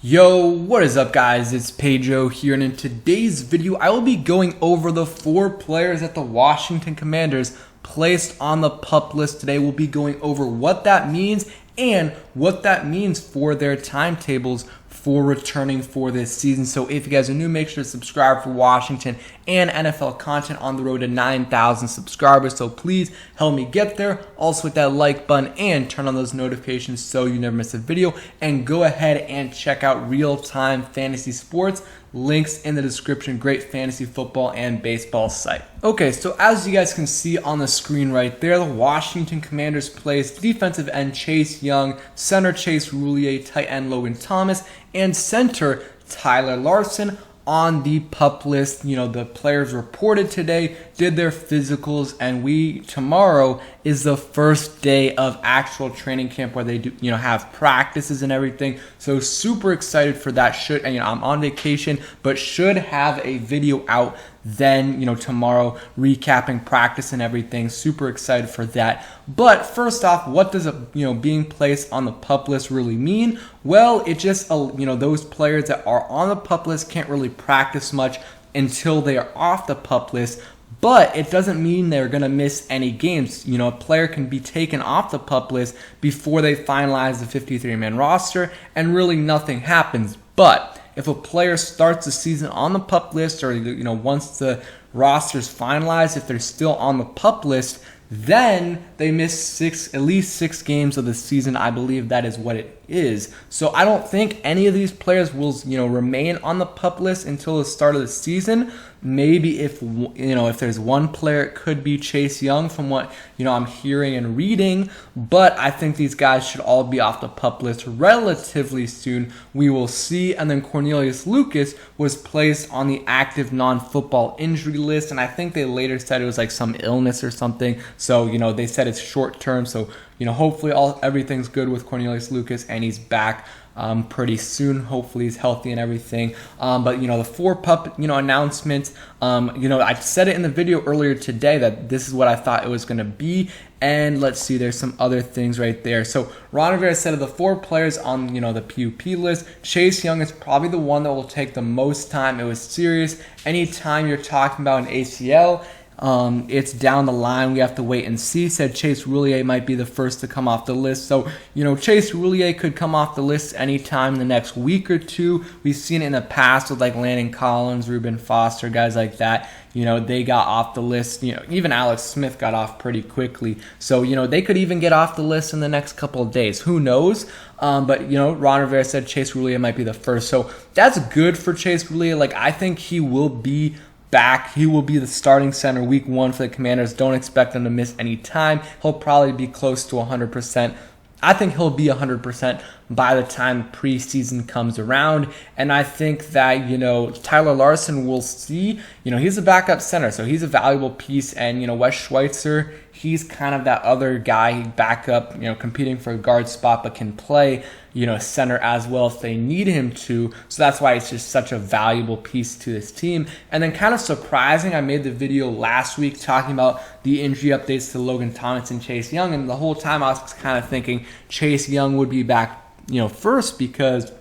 Yo, what is up guys? It's Pedro here, and in today's video I will be going over the 4 players that the Washington Commanders placed on the PUP list today. We'll be going over what that means and what that means for their timetables for returning for this season. So if you guys are new, make sure to subscribe for Washington and NFL content on the road to 9,000 subscribers. So please help me get there. Also hit that like button and turn on those notifications so you never miss a video. And go ahead and check out Real-Time Fantasy Sports. Links in the description. Great fantasy football and baseball site. Okay, so as you guys can see on the screen right there, the Washington Commanders placed defensive end Chase Young, center Chase Roullier, tight end Logan Thomas, and center Tyler Larsen on the PUP list. You know, the players reported today, did their physicals, and tomorrow is the first day of actual training camp where they do, have practices and everything. So super excited for that. I'm on vacation, but should have a video out then, tomorrow recapping practice and everything. Super excited for that. But first off, what does being placed on the PUP list really mean? Well, it just, those players that are on the PUP list can't really practice much until they are off the PUP list. But it doesn't mean they're going to miss any games. A player can be taken off the PUP list before they finalize the 53-man roster and really nothing happens. But if a player starts the season on the PUP list, or once the roster's finalized, if they're still on the PUP list, then they miss at least six games of the season. I believe that is what it is. So I don't think any of these players will remain on the PUP list until the start of the season. Maybe if there's one player, it could be Chase Young from what I'm hearing and reading. But I think these guys should all be off the PUP list relatively soon. We will see. And then Cornelius Lucas was placed on the active non-football injury list, and I think they later said it was like some illness or something. So they said it's short term. So hopefully everything's good with Cornelius Lucas and he's back pretty soon. Hopefully he's healthy and everything. But the 4 PUP announcements. I said it in the video earlier today that this is what I thought it was going to be. And let's see, there's some other things right there. So Ron Rivera said of the 4 players on the PUP list, Chase Young is probably the one that will take the most time. It was serious. Anytime you're talking about an ACL, it's down the line. We have to wait and see. Said Chase Roullier might be the first to come off the list. So, Chase Roullier could come off the list anytime in the next week or two. We've seen it in the past with like Landon Collins, Reuben Foster, guys like that. They got off the list. Even Alex Smith got off pretty quickly. So, they could even get off the list in the next couple of days. Who knows? But, Ron Rivera said Chase Roullier might be the first. So that's good for Chase Roullier. Like, I think he will be back. He will be the starting center week 1 for the Commanders. Don't expect him to miss any time. He'll probably be close to 100%. I think he'll be 100% by the time preseason comes around. And I think that, Tyler Larsen, will see, he's a backup center, so he's a valuable piece. And, Wes Schweitzer, he's kind of that other guy, backup, competing for a guard spot, but can play, center as well if they need him to. So that's why it's just such a valuable piece to this team. And then kind of surprising, I made the video last week talking about the injury updates to Logan Thomas and Chase Young. And the whole time I was kind of thinking Chase Young would be back, first, because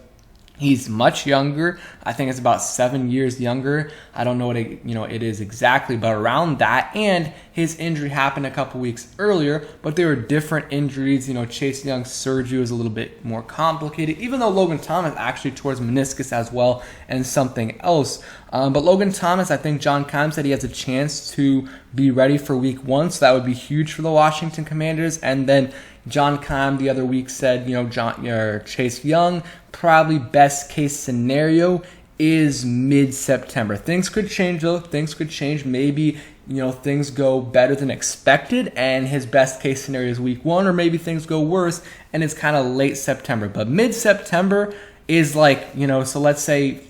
he's much younger. I think it's about 7 years younger. I don't know what it is exactly, but around that. And his injury happened a couple weeks earlier, but they were different injuries. Chase Young's surgery was a little bit more complicated, even though Logan Thomas actually tore his meniscus as well and something else. But Logan Thomas, I think John Keim said he has a chance to be ready for week 1, so that would be huge for the Washington Commanders. And then John Keim the other week said, Chase Young, probably best case scenario is mid-September. Things could change though. Things could change. Maybe, things go better than expected and his best case scenario is week 1, or maybe things go worse and it's kind of late September. But mid-September is like, so let's say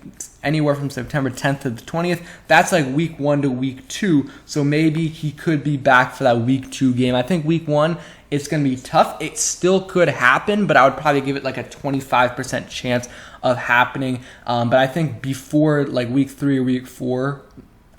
anywhere from September 10th to the 20th, that's like week 1 to week 2. So maybe he could be back for that week 2 game. I think week 1, it's going to be tough. It still could happen, but I would probably give it like a 25% chance of happening. But I think before like week 3 or week 4,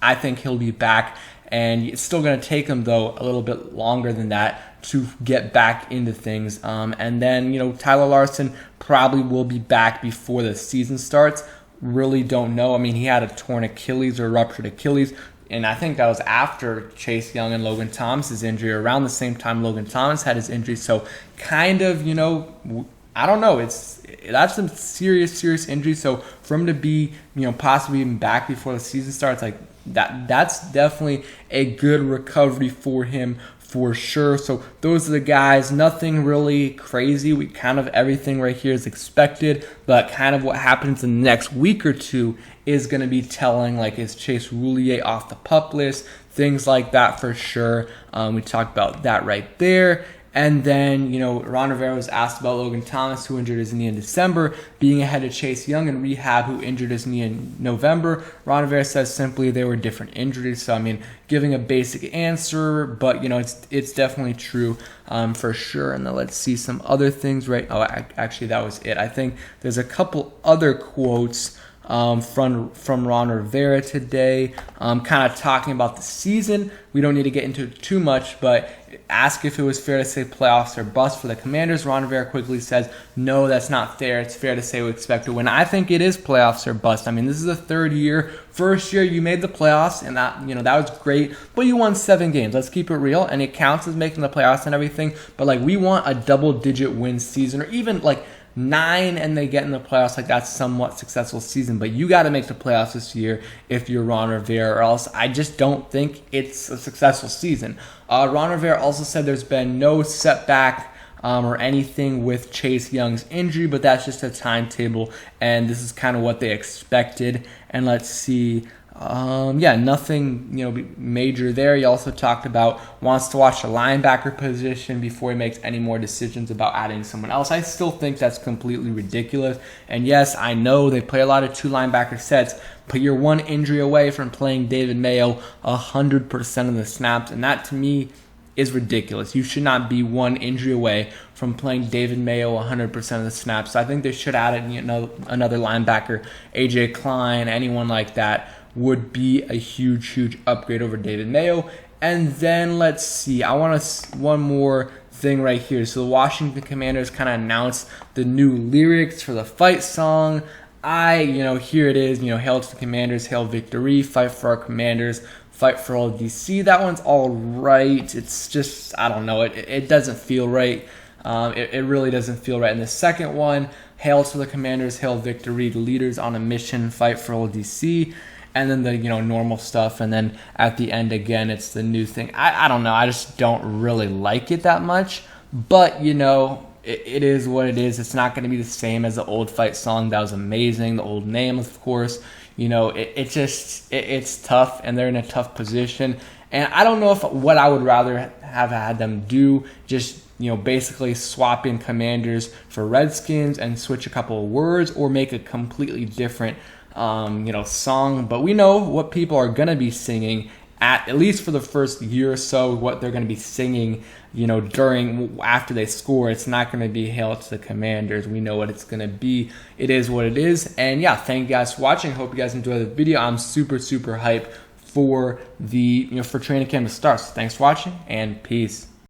I think he'll be back. And it's still going to take him, though, a little bit longer than that to get back into things. And then, Tyler Larson probably will be back before the season starts. Really don't know. I mean, he had a torn Achilles or ruptured Achilles, and I think that was after Chase Young and Logan Thomas's injury, around the same time Logan Thomas had his injury. So kind of, I don't know. That's some serious injury. So for him to be, possibly even back before the season starts, like that's definitely a good recovery for him for sure. So those are the guys. Nothing really crazy. We kind of everything right here is expected, but kind of what happens in the next week or two is going to be telling. Like, is Chase Roullier off the PUP list? Things like that for sure. We talked about that right there. And then, Ron Rivera was asked about Logan Thomas, who injured his knee in December, being ahead of Chase Young in rehab, who injured his knee in November. Ron Rivera says simply they were different injuries. So, I mean, giving a basic answer, but, it's definitely true for sure. And then let's see some other things, right? Oh, actually, that was it. I think there's a couple other quotes from Ron Rivera today, kind of talking about the season. We don't need to get into it too much, but ask if it was fair to say playoffs or bust for the Commanders. Ron Rivera quickly says, no, that's not fair. It's fair to say we expect to win. I think it is playoffs or bust. I mean, this is the third year. First year you made the playoffs, and that was great, but you won 7 games. Let's keep it real, and it counts as making the playoffs and everything, but like, we want a double-digit win season, or even like 9 and they get in the playoffs. Like, that's somewhat successful season, but you got to make the playoffs this year if you're Ron Rivera, or else I just don't think it's a successful season. Ron Rivera also said there's been no setback or anything with Chase Young's injury, but that's just a timetable, and this is kind of what they expected. And let's see. Nothing, major there. He also talked about wants to watch the linebacker position before he makes any more decisions about adding someone else. I still think that's completely ridiculous. And yes, I know they play a lot of 2 linebacker sets, but you're 1 injury away from playing David Mayo 100% of the snaps, and that to me is ridiculous. You should not be 1 injury away from playing David Mayo 100% of the snaps. So I think they should add another linebacker, AJ Klein, anyone like that would be a huge upgrade over David Mayo. And then let's see, I want one more thing right here. So the Washington Commanders kind of announced the new lyrics for the fight song. Here it is, hail to the Commanders, hail victory, fight for our Commanders, fight for all DC. That one's all right. It's just, I don't know, it doesn't feel right. It really doesn't feel right. And the second one, hail to the Commanders, hail victory, the leaders on a mission, fight for all DC. And then the normal stuff, and then at the end again it's the new thing. I don't know, I just don't really like it that much, but it is what it is. It's not going to be the same as the old fight song. That was amazing. The old name, of course. It's tough, and they're in a tough position, and I don't know what I would rather have had them do. Just basically swap in Commanders for Redskins and switch a couple of words, or make a completely different song. But we know what people are going to be singing at least for the first year or so, what they're going to be singing, after they score. It's not going to be hail to the Commanders. We know what it's going to be. It is what it is. And yeah, thank you guys for watching. Hope you guys enjoyed the video. I'm super hyped for the, for training camp to start. So thanks for watching, and peace.